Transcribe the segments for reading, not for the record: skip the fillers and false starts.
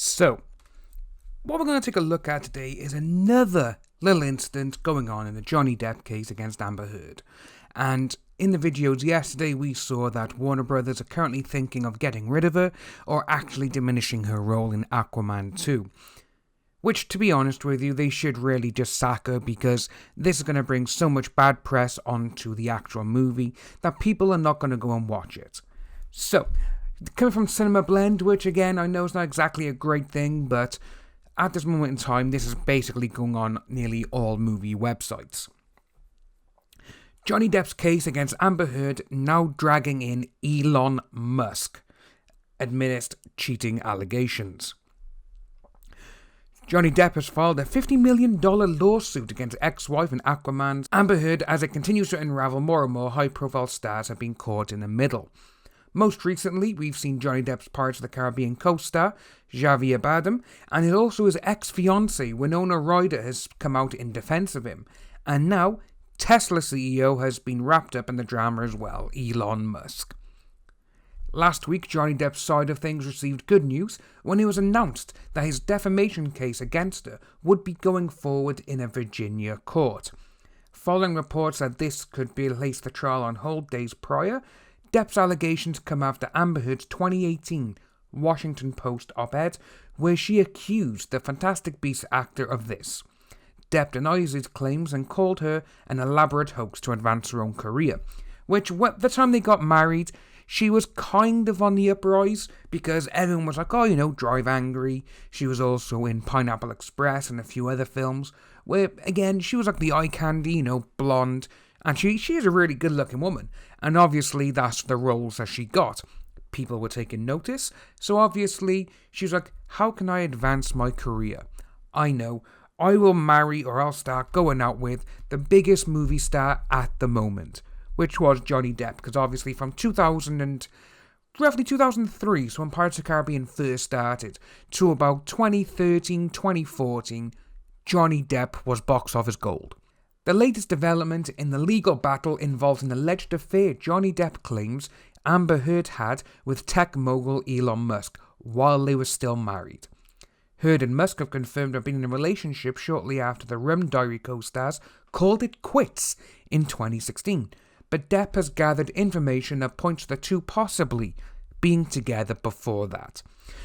So, what we're going to take a look at today is another little incident going on in the Johnny Depp case against Amber Heard. And in the videos yesterday, we saw that Warner Brothers are currently thinking of getting rid of her or actually diminishing her role in Aquaman 2. Which, to be honest with you, they should really just sack her because this is going to bring so much bad press onto the actual movie that people are not going to go and watch it. So, coming from Cinema Blend, which again, I know is not exactly a great thing, but at this moment in time, this is basically going on nearly all movie websites. Johnny Depp's case against Amber Heard now dragging in Elon Musk amidst cheating allegations. Johnny Depp has filed a $50 million lawsuit against ex-wife and Aquaman's Amber Heard as it continues to unravel more and more high-profile stars have been caught in the middle. Most recently, we've seen Johnny Depp's Pirates of the Caribbean co-star, Javier Bardem, and it also his ex-fiancée, Winona Ryder, has come out in defense of him. And now, Tesla CEO has been wrapped up in the drama as well, Elon Musk. Last week, Johnny Depp's side of things received good news when it was announced that his defamation case against her would be going forward in a Virginia court. Following reports that this could place the trial on hold days prior, Depp's allegations come after Amber Heard's 2018 Washington Post op-ed, where she accused the Fantastic Beasts actor of this. Depp denies his claims and called her an elaborate hoax to advance her own career, which, at the time they got married, she was kind of on the uprise because everyone was like, Drive Angry. She was also in Pineapple Express and a few other films where, again, she was like the eye candy, blonde. And she is a really good-looking woman. And obviously, that's the roles that she got. People were taking notice. So obviously, she was like, how can I advance my career? I know. I will marry or I'll start going out with the biggest movie star at the moment, which was Johnny Depp. Because obviously, from roughly 2003, so when Pirates of the Caribbean first started, to about 2013, 2014, Johnny Depp was box office gold. The latest development in the legal battle involves an alleged affair Johnny Depp claims Amber Heard had with tech mogul Elon Musk while they were still married. Heard and Musk have confirmed they've been in a relationship shortly after the Rum Diary co-stars called it quits in 2016, but Depp has gathered information that points to the two possibly being together before that.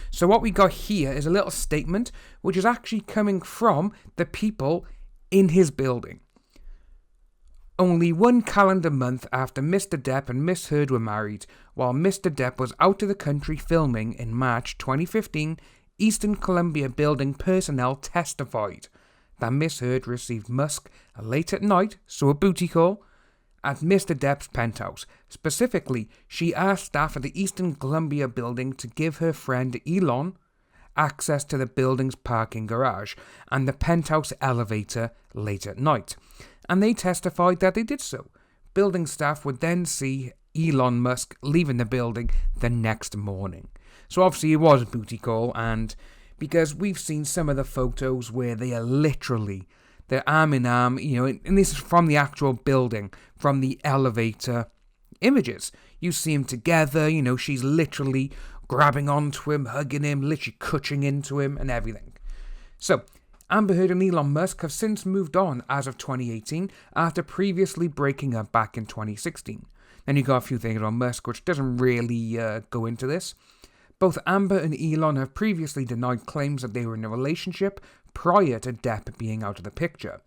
So what we got here is a little statement which is actually coming from the people in his building. Only one calendar month after Mr. Depp and Miss Heard were married, while Mr. Depp was out of the country filming in March 2015, Eastern Columbia building personnel testified that Miss Heard received Musk late at night, so a booty call, at Mr. Depp's penthouse. Specifically, she asked staff at the Eastern Columbia building to give her friend Elon access to the building's parking garage and the penthouse elevator late at night. And they testified that they did so. Building staff would then see Elon Musk leaving the building the next morning. So obviously it was a booty call, and because we've seen some of the photos where they are literally, they're arm in arm, and this is from the actual building, from the elevator images. You see them together, she's literally grabbing onto him, hugging him, literally cutting into him and everything. So, Amber Heard and Elon Musk have since moved on as of 2018 after previously breaking up back in 2016. Then you got a few things on Musk which doesn't really go into this. Both Amber and Elon have previously denied claims that they were in a relationship prior to Depp being out of the picture.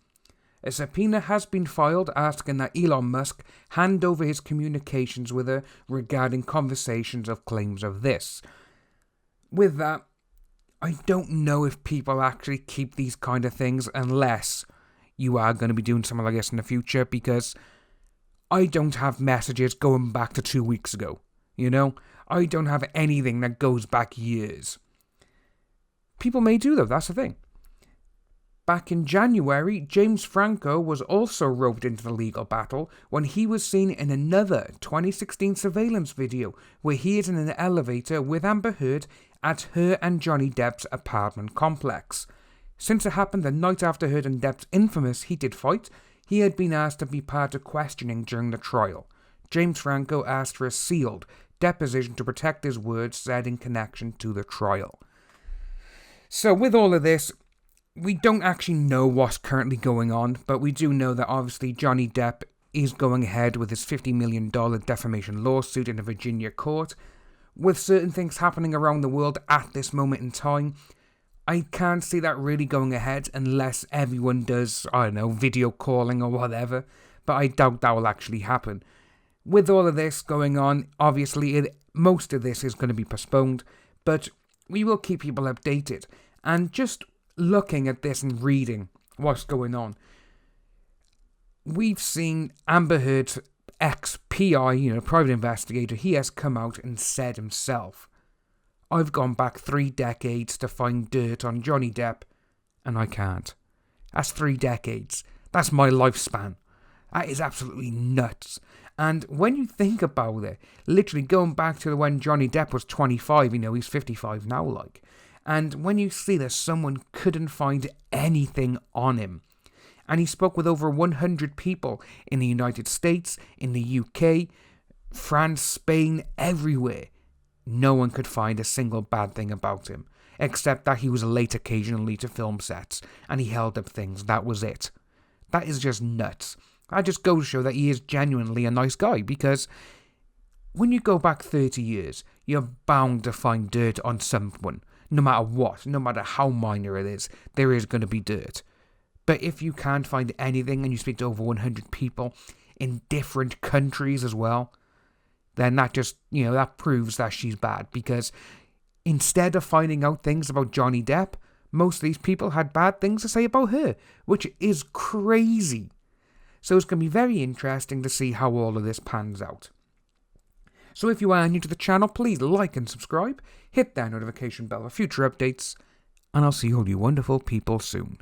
A subpoena has been filed asking that Elon Musk hand over his communications with her regarding conversations of claims of this. With that, I don't know if people actually keep these kind of things unless you are going to be doing something like this in the future, because I don't have messages going back to 2 weeks ago, I don't have anything that goes back years. People may do though, that's the thing. Back in January, James Franco was also roped into the legal battle when he was seen in another 2016 surveillance video where he is in an elevator with Amber Heard at her and Johnny Depp's apartment complex. Since it happened the night after Heard and Depp's infamous heated fight, he had been asked to be part of questioning during the trial. James Franco asked for a sealed deposition to protect his words said in connection to the trial. So with all of this, we don't actually know what's currently going on, but we do know that obviously Johnny Depp is going ahead with his $50 million defamation lawsuit in a Virginia court. With certain things happening around the world at this moment in time, I can't see that really going ahead unless everyone does, I don't know, video calling or whatever, but I doubt that will actually happen. With all of this going on, obviously most of this is going to be postponed, but we will keep people updated. And just looking at this and reading what's going on, we've seen Amber Heard's ex-PI, private investigator, he has come out and said himself, I've gone back 3 decades to find dirt on Johnny Depp, and I can't. That's 3 decades. That's my lifespan. That is absolutely nuts. And when you think about it, literally going back to when Johnny Depp was 25, he's 55 now, and when you see that someone couldn't find anything on him, and he spoke with over 100 people in the United States, in the UK, France, Spain, everywhere, no one could find a single bad thing about him, except that he was late occasionally to film sets, and he held up things. That was it. That is just nuts. That just goes to show that he is genuinely a nice guy, because when you go back 30 years, you're bound to find dirt on someone. No matter what, no matter how minor it is, there is going to be dirt. But if you can't find anything and you speak to over 100 people in different countries as well, then that just, that proves that she's bad. Because instead of finding out things about Johnny Depp, most of these people had bad things to say about her, which is crazy. So it's going to be very interesting to see how all of this pans out. So if you are new to the channel, please like and subscribe, hit that notification bell for future updates, and I'll see all you wonderful people soon.